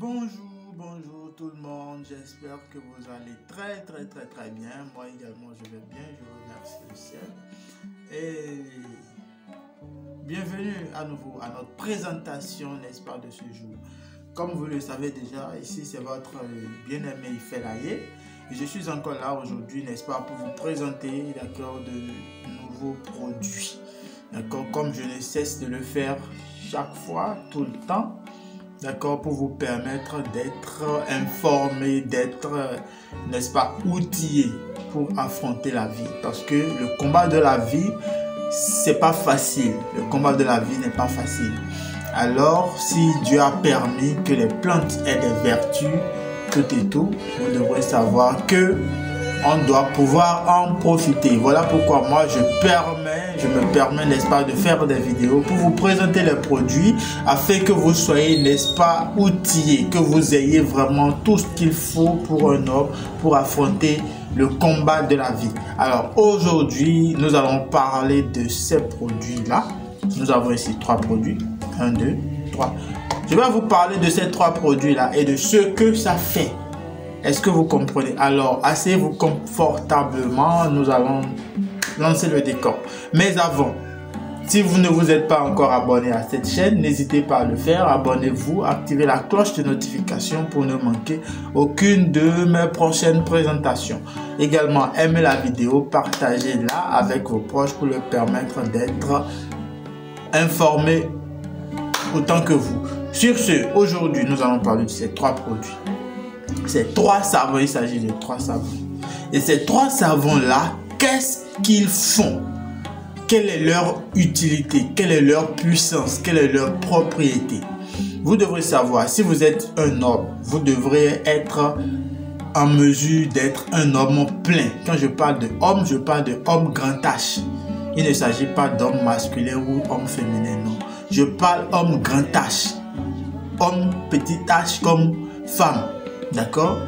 Bonjour tout le monde, j'espère que vous allez très bien. Moi également je vais bien, je remercie le ciel. Et bienvenue à nouveau à notre présentation, n'est-ce pas, de ce jour. Comme vous le savez déjà, ici c'est votre bien-aimé Ifelaye. Je suis encore là aujourd'hui, n'est-ce pas, pour vous présenter, d'accord, de nouveaux produits. D'accord, comme je ne cesse de le faire chaque fois, tout le temps. D'accord, pour vous permettre d'être informé, d'être, n'est-ce pas, outillé pour affronter la vie. Parce que le combat de la vie, c'est pas facile. Le combat de la vie n'est pas facile. Alors, si Dieu a permis que les plantes aient des vertus, tout et tout, vous devrez savoir que on doit pouvoir en profiter. Voilà pourquoi moi je me permets, n'est-ce pas, de faire des vidéos pour vous présenter les produits afin que vous soyez, n'est-ce pas, outillés, que vous ayez vraiment tout ce qu'il faut pour un homme pour affronter le combat de la vie. Alors aujourd'hui, nous allons parler de ces produits-là. Nous avons ici 3 produits. 1, 2, 3. Je vais vous parler de ces 3 produits-là et de ce que ça fait. Est-ce que vous comprenez? Alors, asseyez-vous confortablement, nous allons lancer le décor. Mais avant, si vous ne vous êtes pas encore abonné à cette chaîne, n'hésitez pas à le faire. Abonnez-vous, activez la cloche de notification pour ne manquer aucune de mes prochaines présentations. Également, aimez la vidéo, partagez-la avec vos proches pour leur permettre d'être informés autant que vous. Sur ce, aujourd'hui, nous allons parler de ces 3 produits. Ces 3 savons, il s'agit de 3 savons. Et ces 3 savons-là, qu'est-ce qu'ils font? Quelle est leur utilité? Quelle est leur puissance? Quelle est leur propriété? Vous devrez savoir, si vous êtes un homme, vous devrez être en mesure d'être un homme plein. Quand je parle de homme, je parle de homme grand H. Il ne s'agit pas d'homme masculin ou homme féminin, non. Je parle homme grand H. Homme petit H comme femme. D'accord?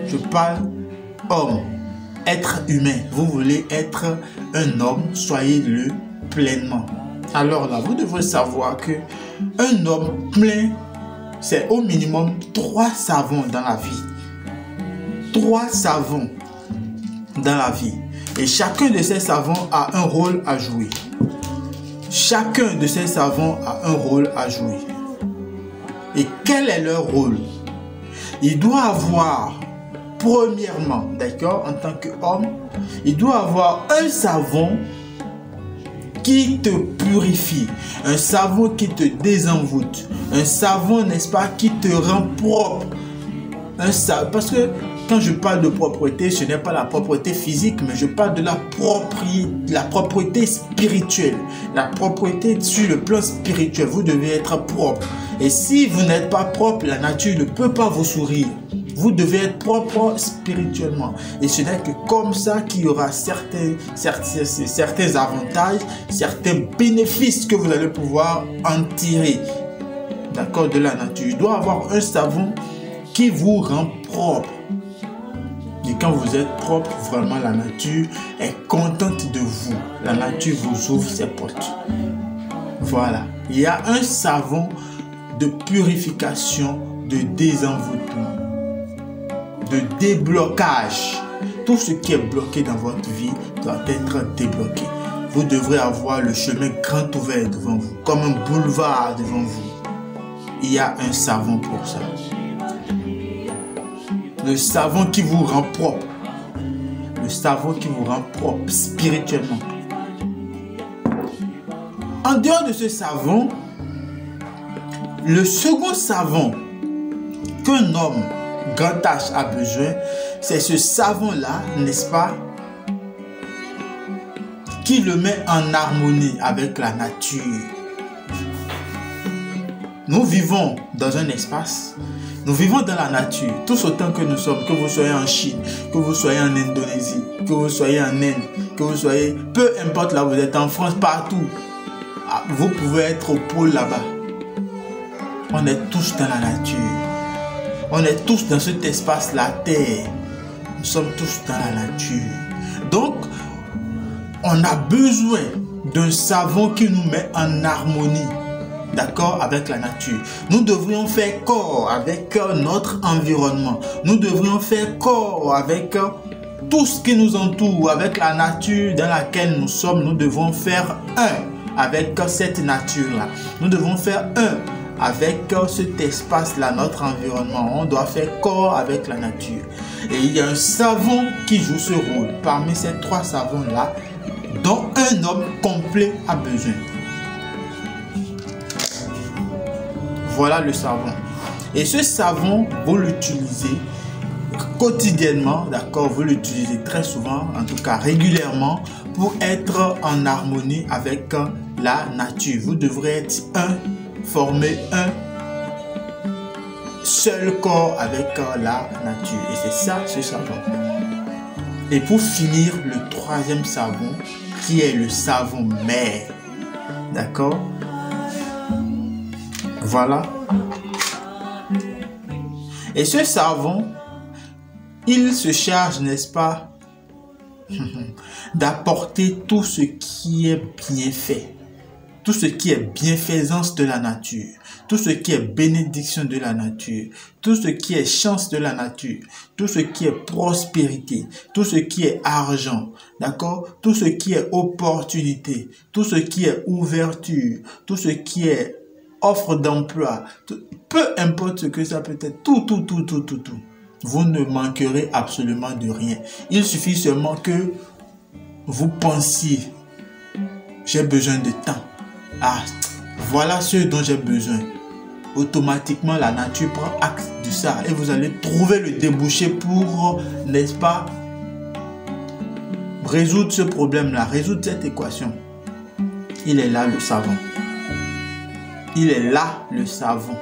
Je parle homme, être humain. Vous voulez être un homme, soyez-le pleinement. Alors là, vous devrez savoir que un homme plein, c'est au minimum 3 savons dans la vie. 3 savons dans la vie. Et chacun de ces savons a un rôle à jouer. Chacun de ces savons a un rôle à jouer. Et quel est leur rôle? Il doit avoir, premièrement, d'accord, en tant qu'homme, il doit avoir un savon qui te purifie, un savon qui te désenvoûte, un savon, n'est-ce pas, qui te rend propre. Parce que quand je parle de propreté, ce n'est pas la propreté physique, mais je parle de la propreté spirituelle. La propreté sur le plan spirituel, vous devez être propre. Et si vous n'êtes pas propre, la nature ne peut pas vous sourire. Vous devez être propre spirituellement. Et ce n'est que comme ça qu'il y aura certains avantages, certains bénéfices que vous allez pouvoir en tirer, d'accord, de la nature. Il doit avoir un savon qui vous rend propre. Et quand vous êtes propre, vraiment la nature est contente de vous. La nature vous ouvre ses portes. Voilà. Il y a un savon de purification, de désenvoûtement, de déblocage. Tout ce qui est bloqué dans votre vie doit être débloqué. Vous devrez avoir le chemin grand ouvert devant vous, comme un boulevard devant vous. Il y a un savon pour ça. Le savon qui vous rend propre. Le savon qui vous rend propre spirituellement. En dehors de ce savon, le second savon qu'un homme grand H a besoin, c'est ce savon-là, n'est-ce pas, qui le met en harmonie avec la nature. Nous vivons dans un espace. Nous vivons dans la nature, tous autant que nous sommes, que vous soyez en Chine, que vous soyez en Indonésie, que vous soyez en Inde, que vous soyez, peu importe là où vous êtes, en France, partout. Vous pouvez être au pôle là-bas. On est tous dans la nature. On est tous dans cet espace, la terre. Nous sommes tous dans la nature. Donc, on a besoin d'un savon qui nous met en harmonie d'accord, avec la nature. Nous devrions faire corps avec notre environnement. Nous devrions faire corps avec tout ce qui nous entoure, avec la nature dans laquelle nous sommes. Nous devons faire un avec cette nature-là. Nous devons faire un avec cet espace-là, notre environnement. On doit faire corps avec la nature. Et il y a un savon qui joue ce rôle parmi ces trois savons-là dont un homme complet a besoin. Voilà le savon. Et ce savon, vous l'utilisez quotidiennement, d'accord? Vous l'utilisez très souvent, en tout cas régulièrement, pour être en harmonie avec la nature. Vous devrez être former un seul corps avec la nature. Et c'est ça, ce savon. Et pour finir, le troisième savon, qui est le savon mère. D'accord? Voilà. Et ce savon, il se charge, n'est-ce pas, d'apporter tout ce qui est bienfait, tout ce qui est bienfaisance de la nature, tout ce qui est bénédiction de la nature, tout ce qui est chance de la nature, tout ce qui est prospérité, tout ce qui est argent, d'accord, tout ce qui est opportunité, tout ce qui est ouverture, tout ce qui est offre d'emploi, peu importe ce que ça peut être, tout. Vous ne manquerez absolument de rien. Il suffit seulement que vous pensiez, j'ai besoin de temps. Ah, voilà ce dont j'ai besoin. Automatiquement, la nature prend acte de ça et vous allez trouver le débouché pour, n'est-ce pas, résoudre ce problème-là, résoudre cette équation. Il est là le savon. Il est là le savon.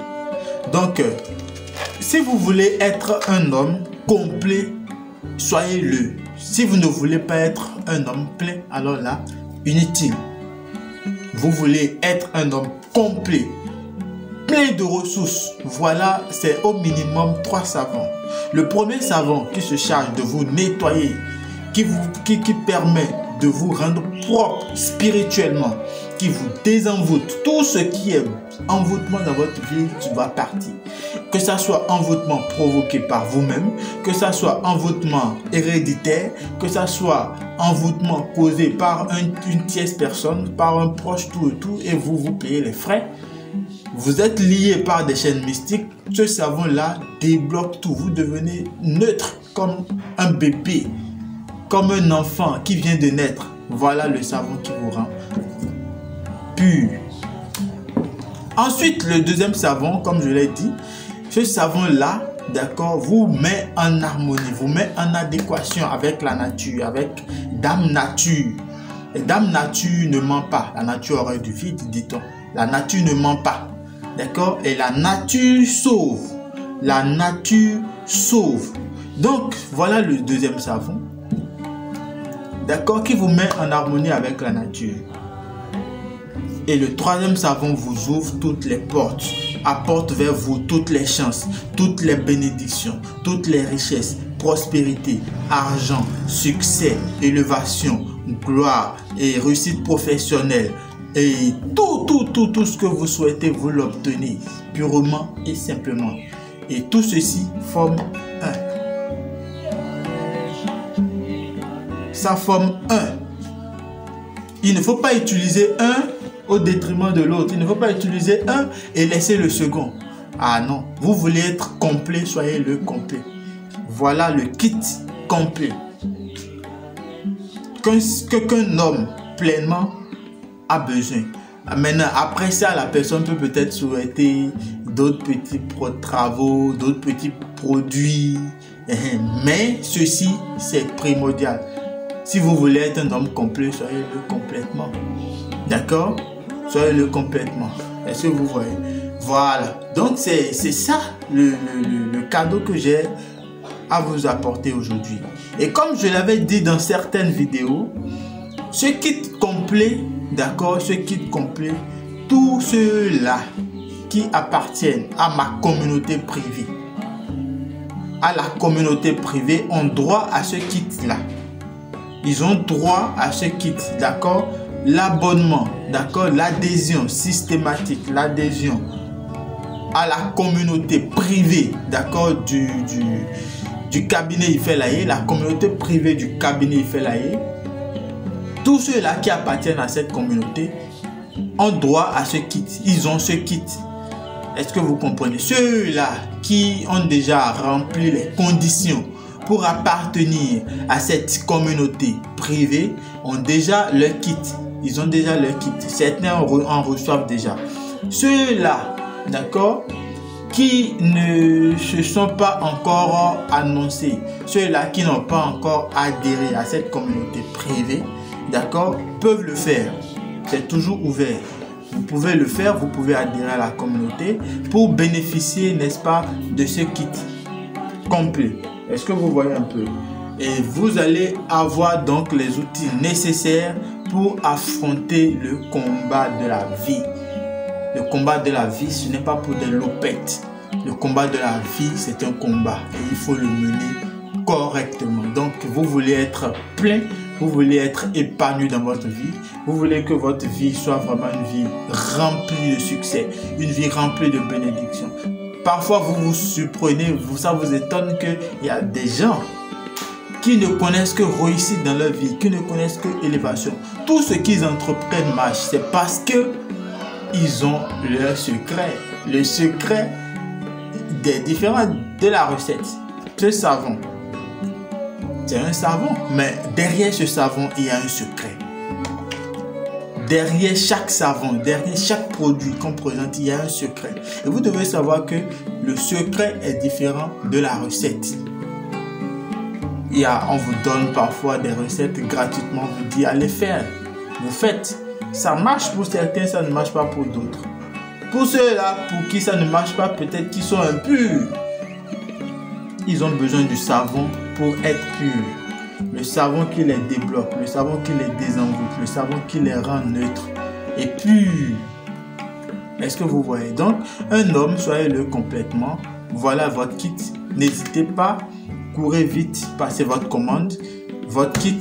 Donc, si vous voulez être un homme complet, soyez-le. Si vous ne voulez pas être un homme plein, alors là, inutile. Vous voulez être un homme complet, plein de ressources. Voilà, c'est au minimum 3 savons. Le premier savon qui se charge de vous nettoyer, qui permet de vous rendre propre spirituellement, qui vous désenvoûte. Tout ce qui est envoûtement dans votre vie, tu vas partir. Que ça soit envoûtement provoqué par vous-même, que ça soit envoûtement héréditaire, que ça soit envoûtement causé par une tierce personne, par un proche, tout, et vous payez les frais. Vous êtes lié par des chaînes mystiques. Ce savon-là débloque tout. Vous devenez neutre comme un bébé, comme un enfant qui vient de naître. Voilà le savon qui vous rend pur. Ensuite, le deuxième savon, comme je l'ai dit, ce savon-là, d'accord, vous met en harmonie, vous met en adéquation avec la nature, avec Dame Nature. Et Dame Nature ne ment pas. La nature aurait du vide, dit-on. La nature ne ment pas. D'accord? Et la nature sauve. La nature sauve. Donc, voilà le deuxième savon. D'accord? Qui vous met en harmonie avec la nature. Et le troisième savon vous ouvre toutes les portes, apporte vers vous toutes les chances, toutes les bénédictions, toutes les richesses, prospérité, argent, succès, élévation, gloire et réussite professionnelle. Et tout ce que vous souhaitez, vous l'obtenez purement et simplement. Et tout ceci forme un. Ça forme un. Il ne faut pas utiliser un au détriment de l'autre. Il ne faut pas utiliser un et laisser le second. Ah non, vous voulez être complet, soyez le complet. Voilà le kit complet. Qu'un homme pleinement a besoin. Maintenant, après ça, la personne peut peut-être souhaiter d'autres petits travaux, d'autres petits produits. Mais ceci, c'est primordial. Si vous voulez être un homme complet, soyez-le complètement. D'accord? Soyez-le complètement. Est-ce que vous voyez? Voilà. Donc, c'est ça le cadeau que j'ai à vous apporter aujourd'hui. Et comme je l'avais dit dans certaines vidéos, ce kit complet, d'accord, ce kit complet, tous ceux-là qui appartiennent à ma communauté privée, à la communauté privée, ont droit à ce kit-là. Ils ont droit à ce kit, d'accord? l'abonnement, d'accord, l'adhésion systématique, l'adhésion à la communauté privée, d'accord, du cabinet Ifelaye, la communauté privée du cabinet Ifelaye, tous ceux-là qui appartiennent à cette communauté ont droit à ce kit. Ils ont ce kit. Est-ce que vous comprenez? Ceux-là qui ont déjà rempli les conditions pour appartenir à cette communauté privée ont déjà leur kit. Ils ont déjà leur kit. Certains en reçoivent déjà. Ceux-là, d'accord, qui ne se sont pas encore annoncés, ceux-là qui n'ont pas encore adhéré à cette communauté privée, d'accord, peuvent le faire. C'est toujours ouvert. Vous pouvez le faire, vous pouvez adhérer à la communauté pour bénéficier, n'est-ce pas, de ce kit complet. Est-ce que vous voyez un peu? Et vous allez avoir donc les outils nécessaires pour affronter le combat de la vie. Le combat de la vie, ce n'est pas pour des lopettes. Le combat de la vie, c'est un combat et il faut le mener correctement. Donc, vous voulez être plein, vous voulez être épanoui dans votre vie, vous voulez que votre vie soit vraiment une vie remplie de succès, une vie remplie de bénédictions. Parfois, vous vous surprenez, ça vous étonne qu'il y a des gens qui ne connaissent que réussite dans leur vie, qui ne connaissent que élévation. Tout ce qu'ils entreprennent marche, c'est parce que ils ont leur secret. Le secret des différents de la recette. Ce savon, c'est un savon, mais derrière ce savon, il y a un secret. Derrière chaque savon, derrière chaque produit qu'on présente, il y a un secret. Et vous devez savoir que le secret est différent de la recette. On vous donne parfois des recettes gratuitement, on vous dit allez faire. Vous faites. Ça marche pour certains, ça ne marche pas pour d'autres. Pour ceux-là, pour qui ça ne marche pas, peut-être qu'ils sont impurs. Ils ont besoin du savon pour être purs. Le savon qui les débloque, le savon qui les désenvoûte, le savon qui les rend neutres et purs. Est-ce que vous voyez? Donc, un homme, soyez-le complètement. Voilà votre kit. N'hésitez pas, courez vite, passez votre commande. Votre kit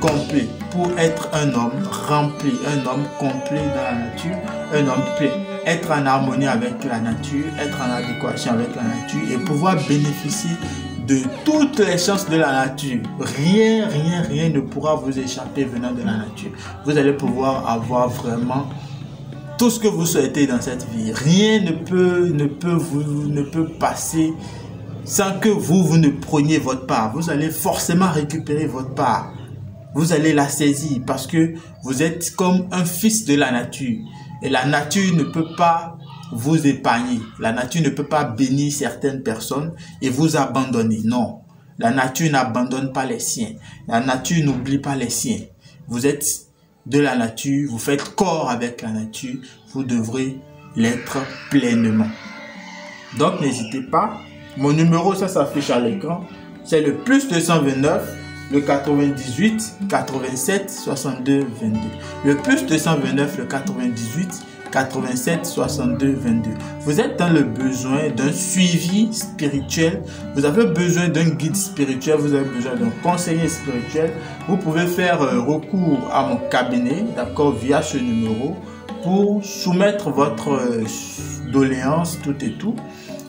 complet pour être un homme rempli, un homme complet dans la nature, un homme plein. Être en harmonie avec la nature, être en adéquation avec la nature et pouvoir bénéficier de toutes les chances de la nature. Rien ne pourra vous échapper venant de la nature. Vous allez pouvoir avoir vraiment tout ce que vous souhaitez dans cette vie. Rien ne peut passer sans que vous ne preniez votre part. Vous allez forcément récupérer votre part. Vous allez la saisir parce que vous êtes comme un fils de la nature. Et la nature ne peut pas vous épargner. La nature ne peut pas bénir certaines personnes et vous abandonner. Non, la nature n'abandonne pas les siens. La nature n'oublie pas les siens. Vous êtes de la nature, vous faites corps avec la nature. Vous devrez l'être pleinement. Donc n'hésitez pas. Mon numéro, ça s'affiche à l'écran. C'est le +229, le 98 87 62 22. Le +229, le 98 87 62 22. Vous êtes dans le besoin d'un suivi spirituel. Vous avez besoin d'un guide spirituel. Vous avez besoin d'un conseiller spirituel. Vous pouvez faire recours à mon cabinet, d'accord, via ce numéro pour soumettre votre doléance, tout et tout.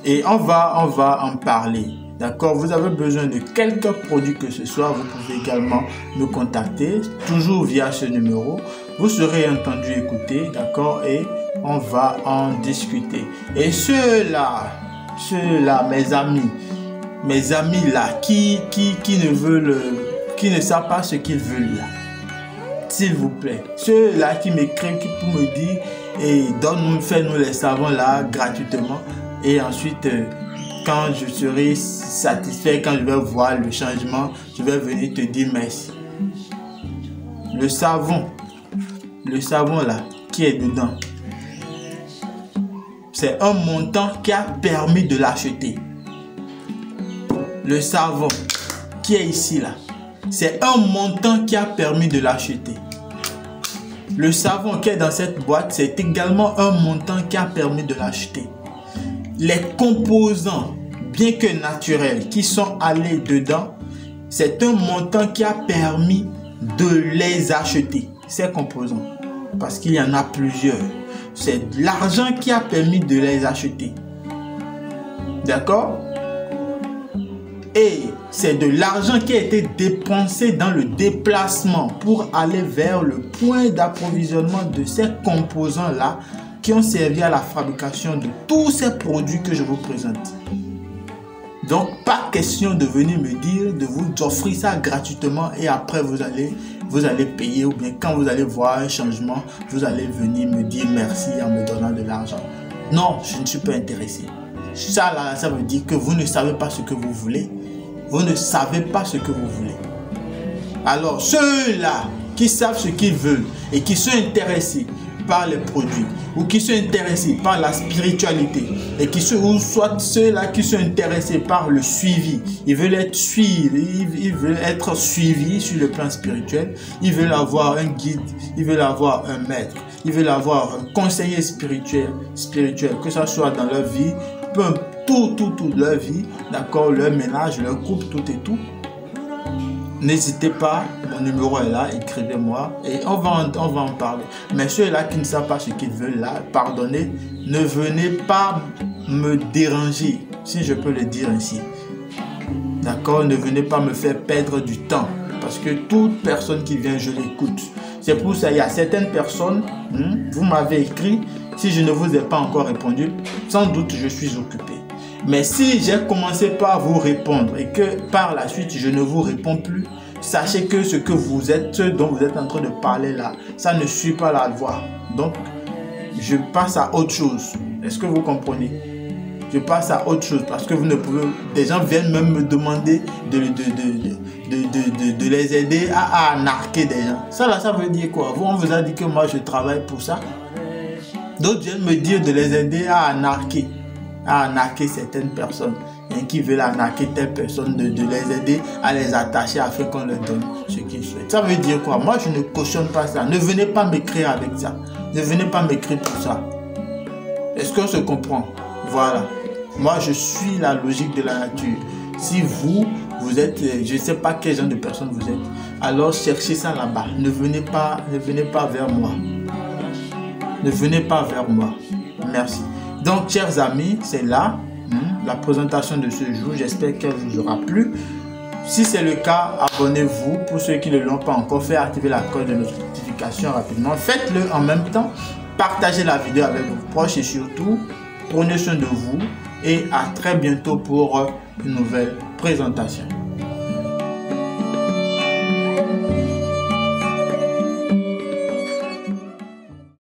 Et on va en parler. D'accord, vous avez besoin de quelques produits que ce soit, vous pouvez également nous contacter, toujours via ce numéro. Vous serez entendu, écouté, d'accord, et on va en discuter. Et ceux-là, mes amis là, qui ne savent pas ce qu'ils veulent là, s'il vous plaît, ceux-là qui m'écrivent pour me dire, fais-nous les savons là gratuitement, et ensuite, quand je serai satisfait, quand je vais voir le changement, je vais venir te dire merci. Le savon là, qui est dedans, c'est un montant qui a permis de l'acheter. Le savon qui est ici là, c'est un montant qui a permis de l'acheter. Le savon qui est dans cette boîte, c'est également un montant qui a permis de l'acheter. Les composants, bien que naturels, qui sont allés dedans, c'est un montant qui a permis de les acheter. ces composants. Parce qu'il y en a plusieurs. C'est l'argent qui a permis de les acheter. D'accord? Et c'est de l'argent qui a été dépensé dans le déplacement pour aller vers le point d'approvisionnement de ces composants-là qui ont servi à la fabrication de tous ces produits que je vous présente. Donc, pas question de venir me dire, de vous offrir ça gratuitement et après vous allez payer, ou bien quand vous allez voir un changement, vous allez venir me dire merci en me donnant de l'argent. Non, je ne suis pas intéressé. Ça là, ça veut dire que vous ne savez pas ce que vous voulez. Vous ne savez pas ce que vous voulez. Alors, ceux-là qui savent ce qu'ils veulent et qui sont intéressés par les produits ou qui sont intéressés par la spiritualité et qui sont, ou soit ceux-là qui sont intéressés par le suivi, ils veulent être suivis, ils veulent être suivis sur le plan spirituel, ils veulent avoir un guide, ils veulent avoir un maître, ils veulent avoir un conseiller spirituel, que ça soit dans leur vie, toute leur vie, d'accord, leur ménage, leur couple, tout et tout. N'hésitez pas, mon numéro est là, écrivez-moi et on va en parler. Mais ceux-là qui ne savent pas ce qu'ils veulent là, pardonnez, ne venez pas me déranger, si je peux le dire ainsi. D'accord, ne venez pas me faire perdre du temps. Parce que toute personne qui vient, je l'écoute. C'est pour ça, il y a certaines personnes, vous m'avez écrit, si je ne vous ai pas encore répondu, sans doute je suis occupé. Mais si j'ai commencé par vous répondre et que par la suite je ne vous réponds plus, sachez que ce que vous êtes, ce dont vous êtes en train de parler là, ça ne suit pas la voie. Donc, je passe à autre chose. Est-ce que vous comprenez? Je passe à autre chose parce que vous ne pouvez... Des gens viennent même me demander de les aider à arnaquer des gens. Ça là, ça veut dire quoi? Vous, on vous a dit que moi je travaille pour ça. D'autres viennent me dire de les aider à arnaquer certaines personnes qui veulent arnaquer telle personne, de les aider à les attacher afin qu'on leur donne ce qu'ils souhaitent. Ça veut dire quoi? Moi, je ne cautionne pas ça. Ne venez pas m'écrire avec ça. Ne venez pas m'écrire pour ça. Est-ce qu'on se comprend? Voilà. Moi, je suis la logique de la nature. Si vous êtes, je ne sais pas quel genre de personne vous êtes, alors cherchez ça là-bas. Ne venez pas vers moi. Ne venez pas vers moi. Merci. Donc, chers amis, c'est là la présentation de ce jour. J'espère qu'elle vous aura plu. Si c'est le cas, abonnez-vous. Pour ceux qui ne l'ont pas encore fait, activez la cloche de notification rapidement. Faites-le en même temps. Partagez la vidéo avec vos proches et surtout, prenez soin de vous. Et à très bientôt pour une nouvelle présentation.